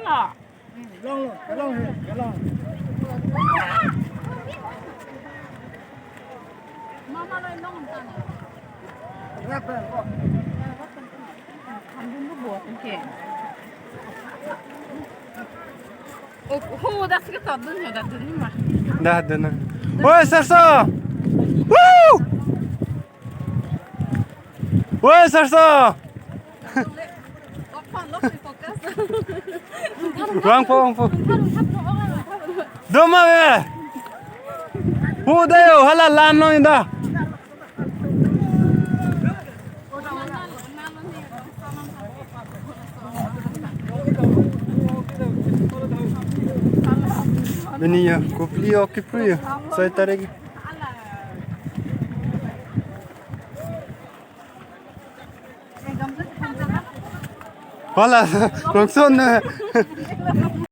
là Long luôn, cái long cái long. mama lên nó không ta nè Ngắt lên con. không đúng cái bùa cũng kìa 오, 나 쓰겠다. 안 듣냐, 나 듣는 말. 나 누나. 왜 쌌어? 우! 왜 쌌어? 왕포. 너만 왜? 호대요. 할라 란노인다. Beniya, kupli o kipri. Saya tarik. Hala, nokson.